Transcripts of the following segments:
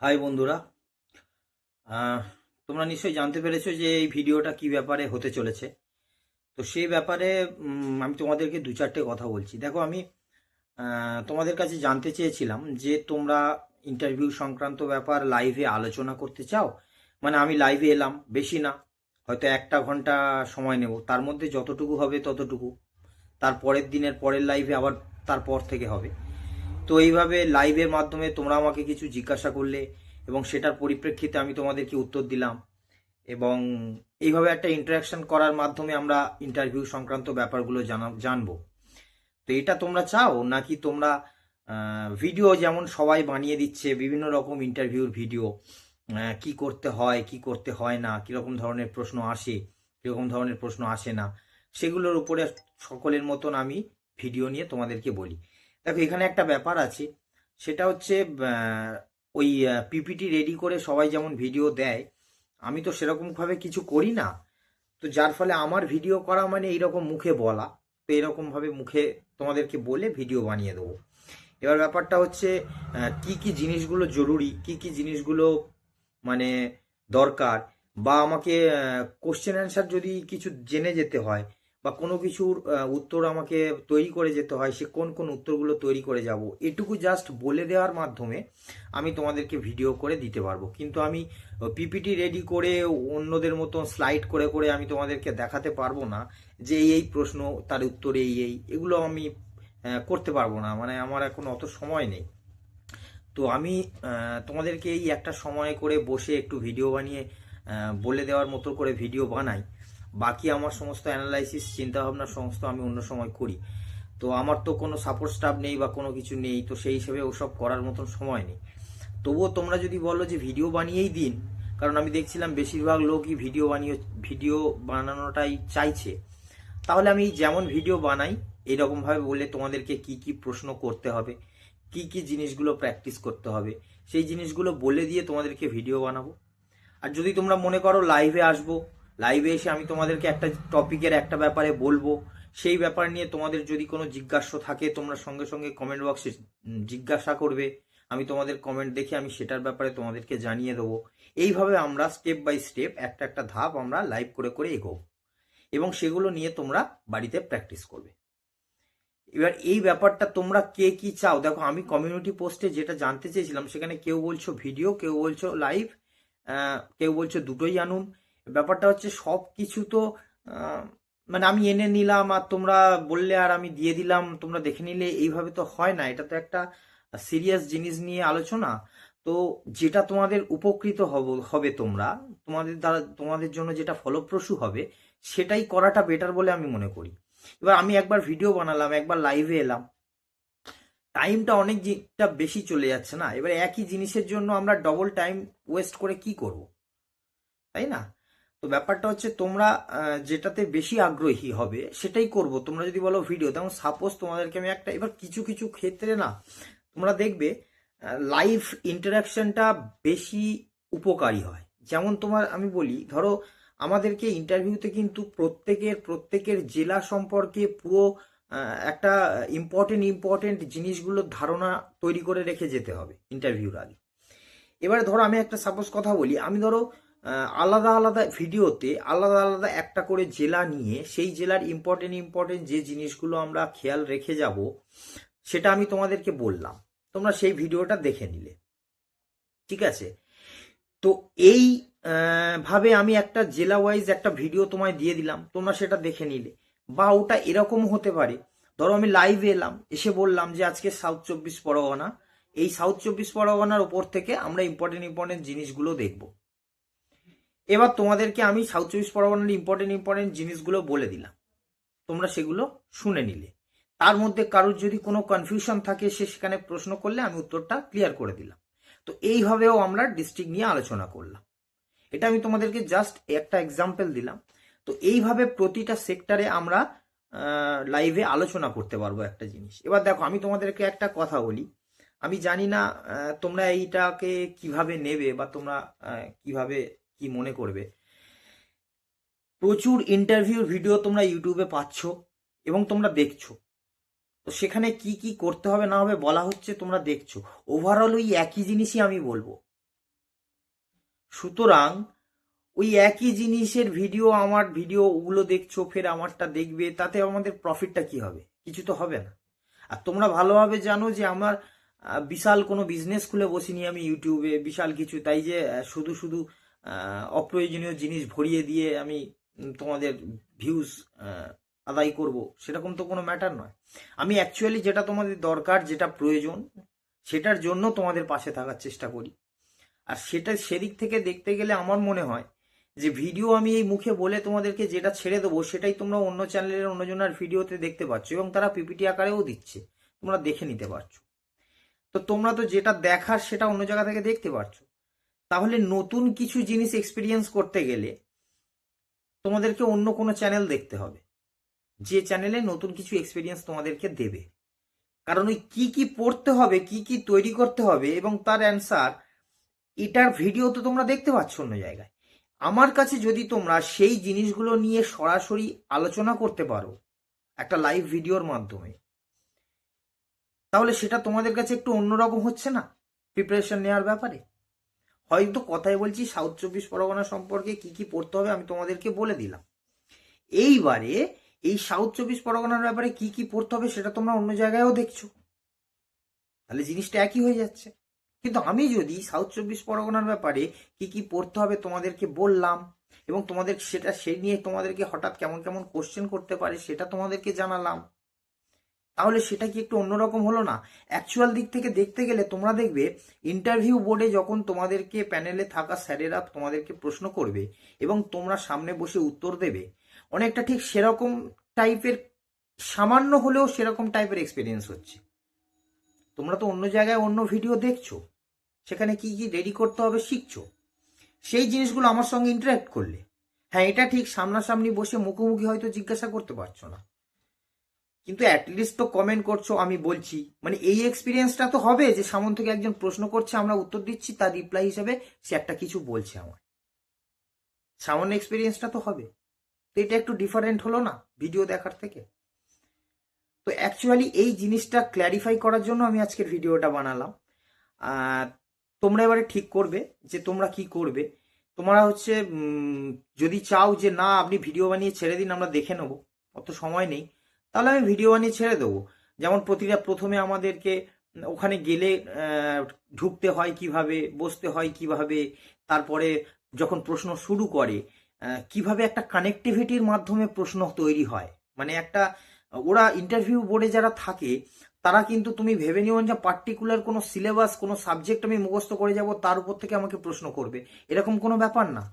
High বন্ধুরা। তোমরা নিশ্চয়ই জানতে পেরেছো যে এই ভিডিওটা কি ব্যাপারে হতে চলেছে। তো সেই ব্যাপারে আমি তোমাদেরকে দু চারটে কথা বলছি। দেখো, আমি তোমাদের কাছে জানতে চেয়েছিলাম যে তোমরা ইন্টারভিউ সংক্রান্ত ব্যাপার লাইভে আলোচনা করতে চাও। মানে আমি লাইভে এলাম, বেশি না, হয়তো 1 ঘন্টা সময় নেব, তার মধ্যে যতটুকু হবে ততটুকু, তার পরের দিনের পরের লাইভে আবার তারপর থেকে হবে। তো এইভাবে লাইভের মাধ্যমে তোমরা আমাকে কিছু জিজ্ঞাসা করলে এবং সেটার পরিপ্রেক্ষিতে আমি তোমাদেরকে উত্তর দিলাম, এবং এইভাবে একটা ইন্টারাকশন করার মাধ্যমে আমরা ইন্টারভিউ সংক্রান্ত ব্যাপারগুলো জানবো। তো এটা তোমরা চাও, নাকি তোমরা ভিডিও যেমন সবাই বানিয়ে দিচ্ছে বিভিন্ন রকম ইন্টারভিউর ভিডিও, কি করতে হয় কি করতে হয় না, কীরকম ধরনের প্রশ্ন আসে কীরকম ধরনের প্রশ্ন আসে না, সেগুলোর উপরে সকলের মতন আমি ভিডিও নিয়ে তোমাদেরকে বলি। দেখো, এখানে একটা ব্যাপার আছে, সেটা হচ্ছে ওই পিপিটি রেডি করে সবাই যেমন ভিডিও দেয়, আমি তো সেরকমভাবে কিছু করি না। তো যার ফলে আমার ভিডিও করা মানে এইরকম মুখে বলা, তো এরকমভাবে মুখে তোমাদেরকে বলে ভিডিও বানিয়ে দেবো। এবার ব্যাপারটা হচ্ছে কি কি জিনিসগুলো জরুরি, কি কি জিনিসগুলো মানে দরকার, বা আমাকে কোশ্চেন অ্যান্সার যদি কিছু জেনে যেতে হয়, বা কোনো কিছুর উত্তর আমাকে তৈরি করে যেতে হয়, সে কোন কোন উত্তরগুলো তৈরি করে যাব, এটুকু জাস্ট বলে দেওয়ার মাধ্যমে আমি তোমাদেরকে ভিডিও করে দিতে পারবো। কিন্তু আমি পিপিটি রেডি করে অন্যদের মতো স্লাইড করে করে আমি তোমাদেরকে দেখাতে পারবো না যে এই প্রশ্ন, তার উত্তর এই এগুলো আমি করতে পারবো না। মানে আমার এখন অত সময় নেই। তো আমি তোমাদেরকে এই একটা সময় করে বসে একটু ভিডিও বানিয়ে বলে দেওয়ার মতো করে ভিডিও বানাই। বাকি আমার সমস্ত অ্যানালাইসিস, চিন্তাভাবনা সমস্ত আমি অন্য সময় করি। তো আমার তো কোনো সাপোর্ট স্টাফ নেই বা কোনো কিছু নেই, তো সেই হিসেবে ওসব করার মতন সময় নেই। তবুও তোমরা যদি বলো যে ভিডিও বানিয়েই দিন, কারণ আমি দেখছিলাম বেশিরভাগ লোকই ভিডিও বানানোটাই চাইছে, তাহলে আমি যেমন ভিডিও বানাই এইরকমভাবে বলে তোমাদেরকে কি কি প্রশ্ন করতে হবে, কি কি জিনিসগুলো প্র্যাকটিস করতে হবে, সেই জিনিসগুলো বলে দিয়ে তোমাদেরকে ভিডিও বানাবো। আর যদি তোমরা মনে করো লাইভে আসবো, লাইভে এসে আমি তোমাদেরকে একটা টপিকের একটা ব্যাপারে বলবো, সেই ব্যাপার নিয়ে তোমাদের যদি কোনো জিজ্ঞাসা থাকে তোমরা সঙ্গে সঙ্গে কমেন্ট বক্সে জিজ্ঞাসা করবে, আমি তোমাদের কমেন্ট দেখে আমি সেটার ব্যাপারে তোমাদেরকে জানিয়ে দেবো। এইভাবে আমরা স্টেপ বাই স্টেপ একটা একটা ধাপ আমরা লাইভ করে করে এগোবো, এবং সেগুলো নিয়ে তোমরা বাড়িতে প্র্যাকটিস করবে। এবার এই ব্যাপারটা তোমরা কে কি চাও, দেখো আমি কমিউনিটি পোস্টে যেটা জানতে চেয়েছিলাম, সেখানে কেউ বলছো ভিডিও, কেউ বলছো লাইভ, কেউ বলছো দুটোই আনুন। ব্যাপারটা হচ্ছে সব কিছু তো মানে আমি এনে নিলাম আর তোমরা বললে আর আমি দিয়ে দিলাম, তোমরা দেখে নিলে, এইভাবে তো হয় না। এটা তো একটা সিরিয়াস জিনিস নিয়ে আলোচনা। তো যেটা তোমাদের উপকৃত হবে তোমরা, তোমাদের দ্বারা তোমাদের জন্য যেটা ফলপ্রসূ হবে, সেটাই করাটা বেটার বলে আমি মনে করি। এবার আমি একবার ভিডিও বানালাম, একবার লাইভে এলাম, টাইমটা অনেকটা বেশি চলে যাচ্ছে না? এবার একই জিনিসের জন্য আমরা ডবল টাইম ওয়েস্ট করে কি করব, তাই না? তো ব্যাপারটা হচ্ছে তোমরা যেটাতে বেশি আগ্রহী হবে সেটাই করব। তোমরা যদি বলো ভিডিও, তেমন সাপোজ তোমাদেরকে আমি একটা, এবার কিছু কিছু ক্ষেত্রে না তোমরা দেখবে লাইভ ইন্টারাকশনটা বেশি উপকারী হয়। যেমন তোমার আমি বলি, ধরো আমাদেরকে ইন্টারভিউতে কিন্তু প্রত্যেকের জেলা সম্পর্কে পুরো একটা ইম্পর্টেন্ট জিনিসগুলোর ধারণা তৈরি করে রেখে যেতে হবে ইন্টারভিউর আগে। এবারে ধরো আমি একটা সাপোজ কথা বলি, আমি ধরো আলাদা আলাদা ভিডিওতে আলাদা আলাদা একটা করে জেলা নিয়ে সেই জেলার ইম্পর্টেন্ট যে জিনিসগুলো আমরা খেয়াল রেখে যাব, সেটা আমি তোমাদেরকে বললাম, তোমরা সেই ভিডিওটা দেখে নিলে, ঠিক আছে? তো এই ভাবে আমি একটা জেলা ওয়াইজ একটা ভিডিও তোমায় দিয়ে দিলাম, তোমরা সেটা দেখে নিলে। বা ওটা এরকম হতে পারে, ধরো আমি লাইভে এলাম, এসে বললাম যে আজকে সাউথ 24 পরগনা, এই সাউথ 24 পরগনার ওপর থেকে আমরা ইম্পর্টেন্ট জিনিসগুলো দেখব। এবার তোমাদেরকে আমি সাউথ 24 পরগনার ইম্পর্টেন্ট জিনিসগুলো বলে দিলাম, তোমরা সেগুলো শুনে নিলে। তার মধ্যে কারোর যদি কোনো কনফিউশন থাকে, সে সেখানে প্রশ্ন করলে আমি উত্তরটা ক্লিয়ার করে দিলাম। তো এইভাবেও আমরা ডিস্ট্রিক্ট নিয়ে আলোচনা করলাম। এটা আমি তোমাদেরকে জাস্ট একটা এক্সাম্পল দিলাম। তো এইভাবে প্রতিটা সেক্টরে আমরা লাইভে আলোচনা করতে পারবো একটা জিনিস। এবার দেখো, আমি তোমাদেরকে একটা কথা বলি, আমি জানি না তোমরা এইটাকে কিভাবে নেবে, বা তোমরা কিভাবে কি মনে করবে। প্রচুর ইন্টারভিউর ভিডিও তোমরা ইউটিউবে পাচ্ছ এবং তোমরা দেখছো। তো সেখানে কি কি করতে হবে না হবে বলা হচ্ছে, তোমরা দেখছো। ওভারঅল ওই একই জিনিসই আমি বলবো। সুতরাং ওই একই জিনিসের ভিডিও, আমার ভিডিও ওগুলো দেখছো, ফের আমারটা দেখবে, তাতে আমাদের প্রফিটটা কি হবে? কিছু তো হবে না। আর তোমরা ভালোভাবে জানো যে আমার বিশাল কোনো বিজনেস খুলে বসিনি আমি ইউটিউবে বিশাল কিছু, তাই যে শুধু শুধু অপ্রয়োজনীয় জিনিস ভরিয়ে দিয়ে আমি তোমাদের ভিউজ আদায় করব, সেরকম তো কোনো ম্যাটার নয়। আমি অ্যাকচুয়ালি যেটা তোমাদের দরকার, যেটা প্রয়োজন, সেটার জন্য তোমাদের পাশে থাকার চেষ্টা করি। আর সেটা সেদিক থেকে দেখতে গেলে আমার মনে হয় যে ভিডিও আমি এই মুখে বলে তোমাদেরকে যেটা ছেড়ে দেবো, সেটাই তোমরা অন্য চ্যানেলের অন্যজনের ভিডিওতে দেখতে পাচ্ছ, এবং তারা পিপিটি আকারেও দিচ্ছে, তোমরা দেখে নিতে পারছো। তো তোমরা তো যেটা দেখার সেটা অন্য জায়গা থেকে দেখতে পারছো। তাহলে নতুন কিছু জিনিস এক্সপিরিয়েন্স করতে গেলে তোমাদেরকে অন্য কোনো চ্যানেল দেখতে হবে, যে চ্যানেলে নতুন কিছু এক্সপিরিয়েন্স তোমাদেরকে দেবে। কারণ ওই কি কি পড়তে হবে, কি কি তৈরি করতে হবে এবং তার অ্যান্সার, এটার ভিডিও তো তোমরা দেখতে পাচ্ছ অন্য জায়গায়। আমার কাছে যদি তোমরা সেই জিনিসগুলো নিয়ে সরাসরি আলোচনা করতে পারো একটা লাইভ ভিডিওর মাধ্যমে, তাহলে সেটা তোমাদের কাছে একটু অন্যরকম হচ্ছে না প্রিপারেশন নেওয়ার ব্যাপারে? হয়তো কথাই বলছি সাউথ 24 পরগনা সম্পর্কে কি কি পড়তে হবে আমি তোমাদেরকে বলে দিলাম। এইবারে এই সাউথ 24 পরগনার ব্যাপারে কি কি পড়তে হবে সেটা তোমরা অন্য জায়গায়ও দেখছো, তাহলে জিনিসটা একই হয়ে যাচ্ছে। কিন্তু আমি যদি সাউথ 24 পরগনার ব্যাপারে কি কি পড়তে হবে তোমাদেরকে বললাম, এবং তোমাদের সেটা সেই নিয়ে তোমাদেরকে হঠাৎ কেমন কেমন কোশ্চেন করতে পারে সেটা তোমাদেরকে জানালাম, তাহলে সেটা কি একটু অন্যরকম হলো না? অ্যাকচুয়াল দিক থেকে দেখতে গেলে তোমরা দেখবে ইন্টারভিউ বোর্ডে যখন তোমাদেরকে প্যানেলে থাকা স্যারেরা তোমাদেরকে প্রশ্ন করবে এবং তোমরা সামনে বসে উত্তর দেবে, অনেকটা ঠিক সেরকম টাইপের, সামান্য হলেও সেরকম টাইপের এক্সপিরিয়েন্স হচ্ছে। তোমরা তো অন্য জায়গায় অন্য ভিডিও দেখছো, সেখানে কি কি রেডি করতে হবে শিখছো, সেই জিনিসগুলো আমার সঙ্গে ইন্টারাক্ট করলে, হ্যাঁ এটা ঠিক সামনাসামনি বসে মুখোমুখি হয়তো জিজ্ঞাসা করতে পারছো না, কিন্তু অ্যাটলিস্ট তো কমেন্ট করছো, আমি বলছি, মানে এই এক্সপিরিয়েন্সটা তো হবে যে সামন থেকে একজন প্রশ্ন করছে, আমরা উত্তর দিচ্ছি, তার রিপ্লাই হিসেবে সে একটা কিছু বলছে, আমার সামান্য এক্সপিরিয়েন্সটা তো হবে। তো এটা একটু ডিফারেন্ট হলো না ভিডিও দেখার থেকে? তো অ্যাকচুয়ালি এই জিনিসটা ক্ল্যারিফাই করার জন্য আমি আজকের ভিডিওটা বানালাম। তোমরা এবারে ঠিক করবে যে তোমরা কি করবে। তোমরা হচ্ছে যদি চাও যে না আপনি ভিডিও বানিয়ে ছেড়ে দিন, আমরা দেখে নেবো, অত সময় নেই, তাহলে আমি ভিডিও বানিয়ে ছেড়ে দেবো। যেমন প্রথমে আমাদেরকে ওখানে গেলে ঢুকতে হয় কিভাবে, বসতে হয় কিভাবে, তারপরে যখন প্রশ্ন শুরু করে কিভাবে একটা কানেক্টিভিটির মাধ্যমে প্রশ্ন তৈরি হয়, মানে একটা, ওরা ইন্টারভিউ বোর্ডে যারা থাকে তারা কিন্তু, তুমি ভেবে নিও যে পার্টিকুলার কোনো সিলেবাস, কোনো সাবজেক্ট আমি মুখস্থ করে যাব তার উপর থেকে আমাকে প্রশ্ন করবে, এরকম কোনো ব্যাপার না।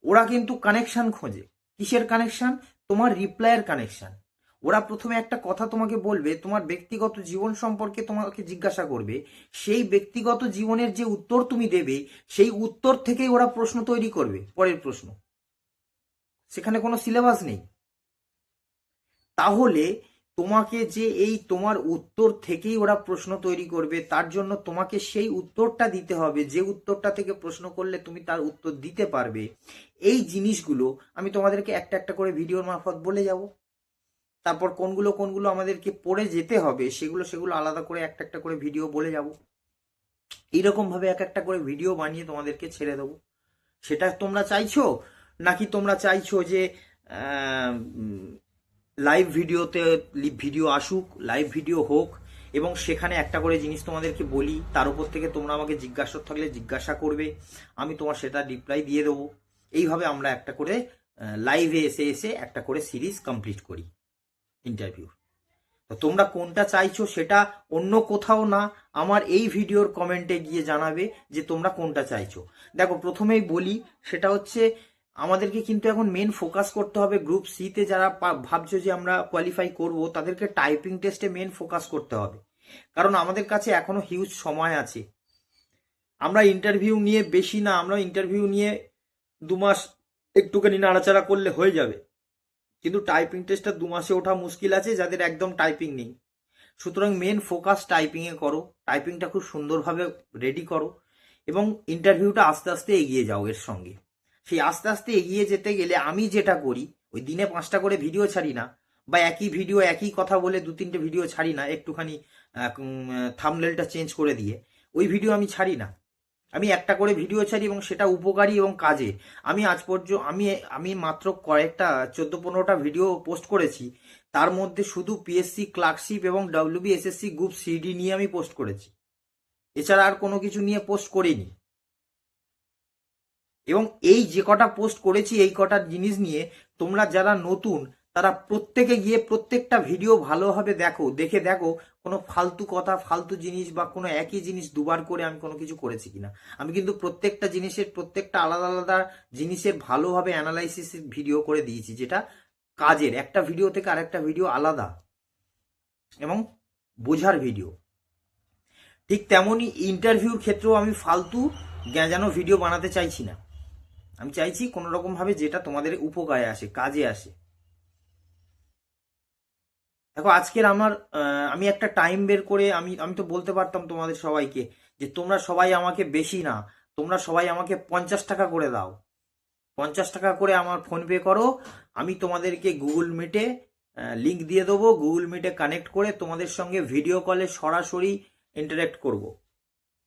ওরা কিন্তু কানেকশন খোঁজে। কিসের কানেকশন? তোমার রিপ্লাইয়ের কানেকশন। ওরা প্রথমে একটা কথা তোমাকে বলবে, তোমার ব্যক্তিগত জীবন সম্পর্কে তোমাকে জিজ্ঞাসা করবে, সেই ব্যক্তিগত জীবনের যে উত্তর তুমি দেবে সেই উত্তর থেকেই ওরা প্রশ্ন তৈরি করবে, পরের প্রশ্ন, সেখানে কোনো সিলেবাস নেই। তাহলে তোমাকে যে এই তোমার উত্তর থেকেই ওরা প্রশ্ন তৈরি করবে, তার জন্য তোমাকে সেই উত্তরটা দিতে হবে, যে উত্তরটা থেকে প্রশ্ন করলে তুমি তার উত্তর দিতে পারবে। এই জিনিসগুলো আমি তোমাদেরকে একটা একটা করে ভিডিওর মারফত বলে যাব। তারপর কোনগুলো কোনগুলো আমাদেরকে পড়ে যেতে হবে সেগুলো আলাদা করে একটা একটা করে ভিডিও বলে যাব। এইরকম ভাবে এক একটা করে ভিডিও বানিয়ে তোমাদেরকে ছেড়ে দেবো। সেটা তোমরা চাইছো, নাকি তোমরা চাইছো যে লাইভ ভিডিওতে ভিডিও আসুক, লাইভ ভিডিও হোক, এবং সেখানে একটা করে জিনিস তোমাদেরকে বলি, তার উপর থেকে তোমরা আমাকে জিজ্ঞাসা থাকলে জিজ্ঞাসা করবে, আমি তোমার সেটা রিপ্লাই দিয়ে দেবো। এইভাবে আমরা একটা করে লাইভে এসে এসে একটা করে সিরিজ কমপ্লিট করি ইন্টারভিউ। তো তোমরা কোনটা চাইছো সেটা অন্য কোথাও না, আমার এই ভিডিওর কমেন্টে গিয়ে জানাবে যে তোমরা কোনটা চাইছো। দেখো প্রথমেই বলি, সেটা হচ্ছে আমাদেরকে কিন্তু এখন মেন ফোকাস করতে হবে গ্রুপ সিতে যারা ভাবছো যে আমরা কোয়ালিফাই করব, তাদেরকে টাইপিং টেস্টে মেন ফোকাস করতে হবে, কারণ আমাদের কাছে এখনো হিউজ সময় আছে। আমরা ইন্টারভিউ নিয়ে বেশি না, আমরা ইন্টারভিউ নিয়ে 2 মাস একটুখানি নাড়াচাড়া করলে হয়ে যাবে, কিন্তু টাইপিং টেস্টটা 2 মাসে ওঠা মুশকিল আছে যাদের একদম টাইপিং নেই। সুতরাং মেন ফোকাস টাইপিংয়ে করো, টাইপিংটা খুব সুন্দরভাবে রেডি করো, এবং ইন্টারভিউটা আস্তে আস্তে এগিয়ে যাও এর সঙ্গে। সেই আস্তে আস্তে এগিয়ে যেতে গেলে আমি যেটা করি, ওই দিনে 5টা করে ভিডিও ছাড়ি না, বা একই ভিডিও একই কথা বলে 2-3টে ভিডিও ছাড়ি না, একটুখানি থাম্বনেলটা চেঞ্জ করে দিয়ে ওই ভিডিও আমি ছাড়ি না। আমি একটা করে ভিডিও ছাড়ি এবং সেটা উপকারী এবং কাজে। আমি আজ পর্যন্ত আমি মাত্র কয়েকটা 14-15টা ভিডিও পোস্ট করেছি। তার মধ্যে শুধু পিএসসি ক্লার্কশিপ এবং WBSSC গ্রুপ সিডি নিয়ে আমি পোস্ট করেছি, এছাড়া আর কোনো কিছু নিয়ে পোস্ট করিনি। এবং এই যে কটা পোস্ট করেছি এই কটা জিনিস নিয়ে তোমরা যারা নতুন তারা প্রত্যেকে গিয়ে প্রত্যেকটা ভিডিও ভালোভাবে দেখে দেখো কোনো ফালতু কথা, ফালতু জিনিস বা কোনো একই জিনিস দুবার করে আমি কোনো কিছু করেছি কিনা। আমি কিন্তু প্রত্যেকটা জিনিসের, প্রত্যেকটা আলাদা আলাদা জিনিসের ভালোভাবে অ্যানালাইসিস ভিডিও করে দিয়েছি, যেটা কাজের। একটা ভিডিও থেকে আরেকটা ভিডিও আলাদা এবং বোঝার ভিডিও। ঠিক তেমনই ইন্টারভিউর ক্ষেত্রেও আমি ফালতু গ্যাঁজানো ভিডিও বানাতে চাইছি না। আমি চাইছি কোনো রকম ভাবে যেটা তোমাদের উপকারে আসে, কাজে আসে। দেখো আজকের আমি একটা টাইম বের করে আমি তো বলতে পারতাম তোমাদের সবাইকে যে তোমরা সবাই আমাকে বেশি না, তোমরা সবাই আমাকে 50 টাকা করে দাও, 50 টাকা করে আমার ফোনপে করো, আমি তোমাদেরকে গুগল মিটে লিংক দিয়ে দেবো, গুগল মিটে কানেক্ট করে তোমাদের সঙ্গে ভিডিও কলে সরাসরি ইন্টারেক্ট করব,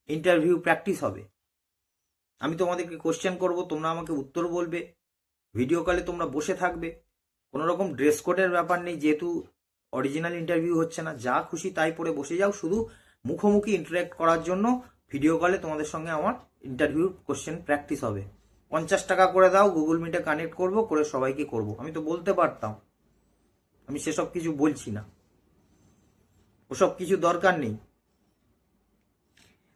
ইন্টারভিউ প্র্যাকটিস হবে। আমি তোমাদেরকে কোশ্চেন করব, তোমরা আমাকে উত্তর বলবে, ভিডিও কলে তোমরা বসে থাকবে। কোনো রকম ড্রেস কোডের ব্যাপার নেই, যেহেতু অরিজিনাল ইন্টারভিউ হচ্ছে না, যা খুশি তাই পরে বসে যাও, শুধু মুখোমুখি ইন্টারেক্ট করার জন্য ভিডিও কলে তোমাদের সঙ্গে আমার ইন্টারভিউ কোশ্চেন প্র্যাকটিস হবে। 50 টাকা করে দাও, গুগল মিটে কানেক্ট করব, করে সবাইকে করব। আমি তো বলতে পারতাম, আমি সেসব কিছু বলছি না, ওসব কিছু দরকার নেই।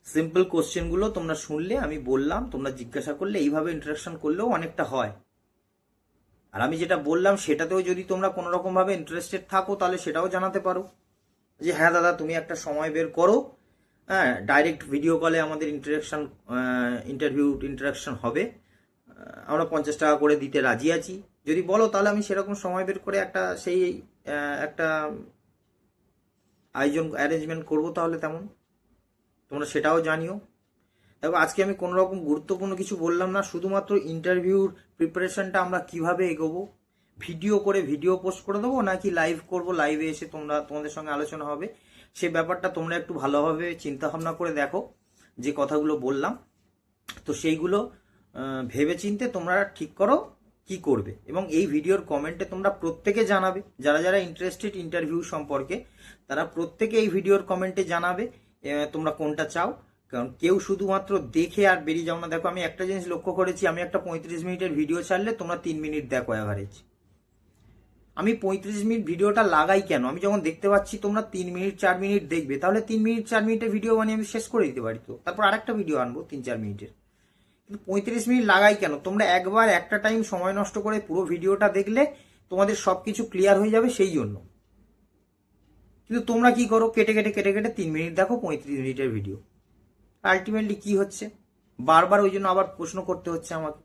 সিম্পল কোশ্চেনগুলো তোমরা শুনলে, আমি বললাম, তোমরা জিজ্ঞাসা করলে, এইভাবে ইন্টারাকশন করলেও অনেকটা হয়। আর আমি যেটা বললাম সেটাতেও যদি তোমরা কোনো রকম ভাবে ইন্টারেস্টেড থাকো তাহলে সেটাও জানাতে পারো যে হ্যাঁ দাদা তুমি একটা সময় বের করো, হ্যাঁ ডাইরেক্ট ভিডিও কলে আমাদের ইন্টারাকশন হবে, আমরা 50 টাকা করে দিতে রাজি আছি। যদি বলো তাহলে আমি সেরকম সময় বের করে একটা অ্যারেঞ্জমেন্ট করবো, তাহলে তেমন তোমরা সেটাও জানিও। দেখো আজকে আমি কোনো রকম গুরুত্বপূর্ণ কিছু বললাম না, শুধুমাত্র ইন্টারভিউর প্রিপারেশনটা আমরা কিভাবে এগোবো, ভিডিও করে ভিডিও পোস্ট করে দেবো নাকি লাইভ করব, লাইভে এসে তোমাদের সঙ্গে আলোচনা হবে, সে ব্যাপারটা তোমরা একটু ভালোভাবে চিন্তা ভাবনা করে দেখো। যে কথাগুলো বললাম তো সেইগুলো ভেবে চিনতে তোমরা ঠিক করো কি করবে। এবং এই ভিডিওর কমেন্টে তোমরা প্রত্যেকে জানাবে, যারা যারা ইন্টারেস্টেড ইন্টারভিউ সম্পর্কে তারা প্রত্যেকে এই ভিডিওর কমেন্টে জানাবে তোমরা কোনটা চাও। কারণ কেউ শুধুমাত্র দেখে আর বেরিয়ে যাও না। দেখো আমি একটা জিনিস লক্ষ্য করেছি, আমি একটা 35 মিনিটের ভিডিও ছাড়লে তোমরা 3 মিনিট দেখো অ্যাভারেজ। আমি 35 মিনিট ভিডিওটা লাগাই কেন, আমি যখন দেখতে পাচ্ছি তোমরা 3 মিনিট 4 মিনিট দেখবে, তাহলে 3 মিনিট 4 মিনিটের ভিডিও বানিয়ে আমি শেষ করে দিতে পারি, তো তারপর আরেকটা ভিডিও আনবো 3-4 মিনিটের। কিন্তু 35 মিনিট লাগাই কেন, তোমরা একবার একটা টাইম সময় নষ্ট করে পুরো ভিডিওটা দেখলে তোমাদের সবকিছু ক্লিয়ার হয়ে যাবে সেই জন্য। কিন্তু তোমরা কি করো, কেটে কেটে কেটে কেটে 3 মিনিট দেখো 35 মিনিটের ভিডিও। আলটিমেটলি কি হচ্ছে, বারবার ওই জন্য আবার প্রশ্ন করতে হচ্ছে আমাকে,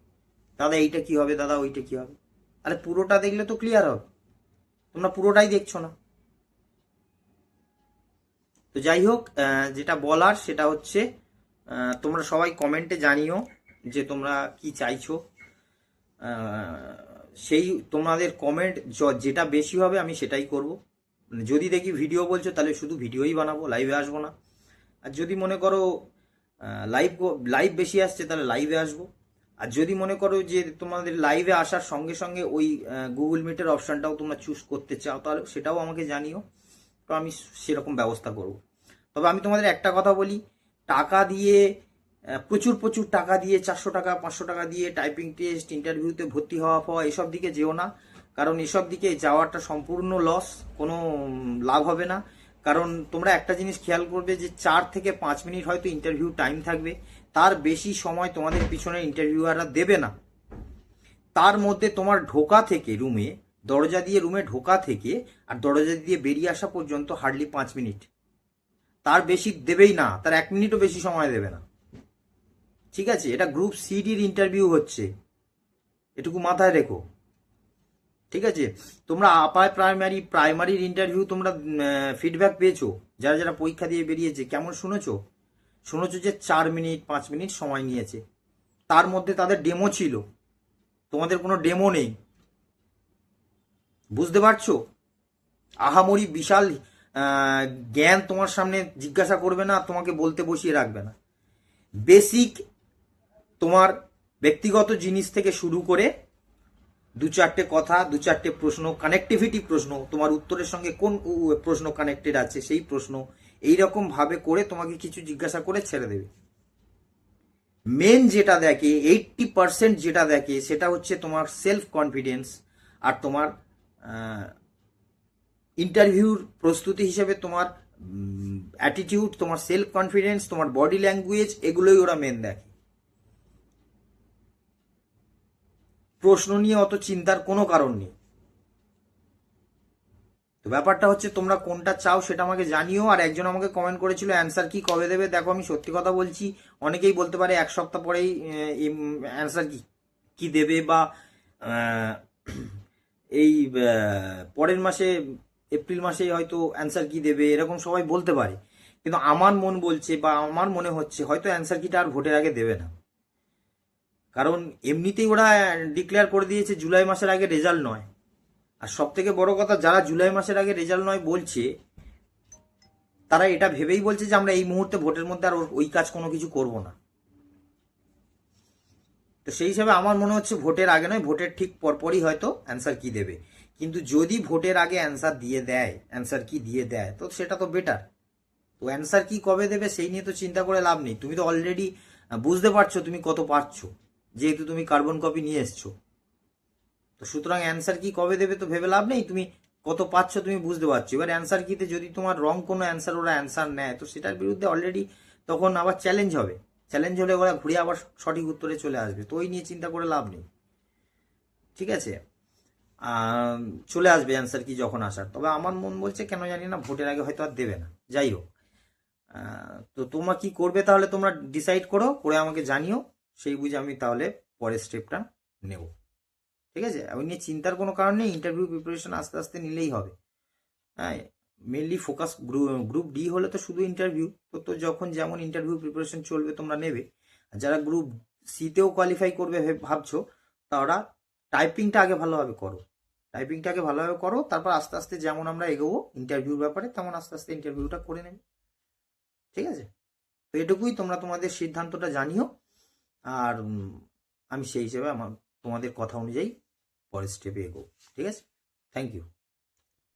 দাদা এইটা কি হবে, দাদা ওইটা কি হবে। আরে পুরোটা দেখলে তো ক্লিয়ার হবে, তোমরা পুরোটাই দেখছো না। তো যাই হোক, যেটা বলার সেটা হচ্ছে তোমরা সবাই কমেন্টে জানিও যে তোমরা কি চাইছো। সেই তোমাদের কমেন্ট যেটা বেশি হবে আমি সেটাই করব। যদি দেখি ভিডিও বলছো তাহলে শুধু ভিডিওই বানাবো, লাইভে আসবো না। আর যদি মনে করো লাইভ বেশি আসছে তাহলে লাইভে আসবো। আর যদি মনে করো যে তোমাদের লাইভে আসার সঙ্গে সঙ্গে ওই গুগল মিটের অপশনটাও তোমরা চুজ করতে চাও তাহলে সেটাও আমাকে জানিও, তো আমি সেরকম ব্যবস্থা করব। তবে আমি তোমাদের একটা কথা বলি, টাকা দিয়ে প্রচুর প্রচুর টাকা দিয়ে 400 টাকা 500 টাকা দিয়ে টাইপিং টেস্ট, ইন্টারভিউতে ভর্তি হওয়া এসব দিকে যেও না। কারণ এসব দিকে যাওয়াটা সম্পূর্ণ লস, কোনো লাভ হবে না। কারণ তোমরা একটা জিনিস খেয়াল করবে যে 4 থেকে 5 মিনিট হয়তো ইন্টারভিউ টাইম থাকবে, তার বেশি সময় তোমাদের পিছনে ইন্টারভিউয়াররা দেবে না। তার মধ্যে তোমার ঢোকা থেকে রুমে, দরজা দিয়ে রুমে ঢোকা থেকে আর দরজা দিয়ে বেরিয়ে আসা পর্যন্ত হার্ডলি 5 মিনিট, তার বেশি দেবেই না, তার 1 মিনিটও বেশি সময় দেবে না। ঠিক আছে, এটা গ্রুপ সিডির ইন্টারভিউ হচ্ছে, এটুকু মাথায় রেখো। ঠিক আছে, তোমরা আপার প্রাইমারির ইন্টারভিউ তোমরা ফিডব্যাক পেয়েছো, যারা যারা পরীক্ষা দিয়ে বেরিয়েছে, কেমন শুনেছো যে 4 মিনিট 5 মিনিট সময় নিয়েছে। তার মধ্যে তাদের ডেমো ছিল, তোমাদের কোনো ডেমো নেই। বুঝতে পারছো, আহামরি বিশাল জ্ঞান তোমার সামনে জিজ্ঞাসা করবে না, তোমাকে বলতে বসিয়ে রাখবে না। বেসিক তোমার ব্যক্তিগত জিনিস থেকে শুরু করে দু চারটে কথা, দু চারটে প্রশ্ন, কানেক্টিভিটি প্রশ্ন, তোমার উত্তরের সঙ্গে কোন প্রশ্ন কানেক্টেড আছে সেই প্রশ্ন, এইরকম ভাবে করে তোমাকে কিছু জিজ্ঞাসা করে ছেড়ে দেবে। মেন যেটা দেখে 80% যেটা দেখে সেটা হচ্ছে তোমার সেলফ কনফিডেন্স আর তোমার ইন্টারভিউর প্রস্তুতি হিসেবে তোমার অ্যাটিটিউড, তোমার সেলফ কনফিডেন্স, তোমার বডি ল্যাঙ্গুয়েজ, এগুলোই ওরা মেন দেখে। প্রশ্ন নিয়ে অত চিন্তার কোনো কারণ নেই। তো ব্যাপারটা হচ্ছে তোমরা কোনটা চাও সেটা আমাকে জানিও। আর একজন আমাকে কমেন্ট করেছিল অ্যান্সার কি কবে দেবে। দেখো আমি সত্যি কথা বলছি, অনেকেই বলতে পারে এক সপ্তাহ পরেই অ্যান্সার কি দেবে, বা এই পরের মাসে এপ্রিল মাসে হয়তো অ্যান্সার কি দেবে, এরকম সবাই বলতে পারে। কিন্তু আমার মন বলছে বা আমার মনে হচ্ছে হয়তো অ্যান্সার কিটা আর ভোটের আগে দেবে না। কারণ এমনিতেই ওরা ডিক্লেয়ার করে দিয়েছে জুলাই মাসের আগে রেজাল্ট নয়। আর সব থেকে বড় কথা, যারা জুলাই মাসের আগে রেজাল্ট নয় বলছে, তারা এটা ভেবেই বলছে যে আমরা এই মুহূর্তে ভোটের মধ্যে আর ওই কাজ কোনো কিছু করব না। তো সেই হিসাবে আমার মনে হচ্ছে ভোটের আগে নয়, ভোটের ঠিক পরপরই হয়তো অ্যান্সার কি দেবে। কিন্তু যদি ভোটের আগে অ্যান্সার দিয়ে দেয়, অ্যান্সার কি দিয়ে দেয়, তো সেটা তো বেটার। তো অ্যান্সার কি কবে দেবে সেই নিয়ে তো চিন্তা করে লাভ নেই। তুমি তো অলরেডি বুঝতে পারছো তুমি কত পারছো, যেহেতু তুমি কার্বন কপি নিয়ে এসছো। তো সুতরাং অ্যান্সার কি কবে দেবে তো ভেবে লাভ নেই, তুমি কত পাচ্ছ তুমি বুঝতে পারছো। এবার অ্যান্সার কিতে যদি তোমার রং কোনো অ্যান্সার ওরা অ্যান্সার নেয়, তো সেটার বিরুদ্ধে অলরেডি তখন আবার চ্যালেঞ্জ হবে। চ্যালেঞ্জ হলে ওরা ঘুরে আবার সঠিক উত্তরে চলে আসবে। তো ওই নিয়ে চিন্তা করে লাভ নেই, ঠিক আছে। চলে আসবে অ্যান্সার কি যখন আসার। তবে আমার মন বলছে কেন জানি না ভোটের আগে হয়তো আর দেবে না। যাই হোক, তো তোমরা কি করবে তাহলে তোমরা ডিসাইড করো, করে আমাকে জানিও। সেই বুঝে আমি তাহলে পরের স্টেপটা নেব, ঠিক আছে। ওই নিয়ে চিন্তার কোনো কারণ নেই। ইন্টারভিউ প্রিপারেশন আস্তে আস্তে নিলেই হবে। হ্যাঁ, মেনলি ফোকাস গ্রুপ ডি হলে তো শুধু ইন্টারভিউ, তো যখন যেমন ইন্টারভিউ প্রিপারেশন চলবে তোমরা নেবে। আর যারা গ্রুপ সিতেও কোয়ালিফাই করবে ভাবছো, তারা টাইপিংটা আগে ভালোভাবে করো। টাইপিংটা আগে ভালোভাবে করো, তারপর আস্তে আস্তে যেমন আমরা এগোবো ইন্টারভিউর ব্যাপারে, তেমন আস্তে আস্তে ইন্টারভিউটা করে নেবে, ঠিক আছে। তো এটুকুই, তোমরা তোমাদের সিদ্ধান্তটা জানিও। আর আমি সেই হিসেবে তোমাদের কথা অনুযায়ী পরের স্টেপে এগোবো, ঠিক আছে। Thank you.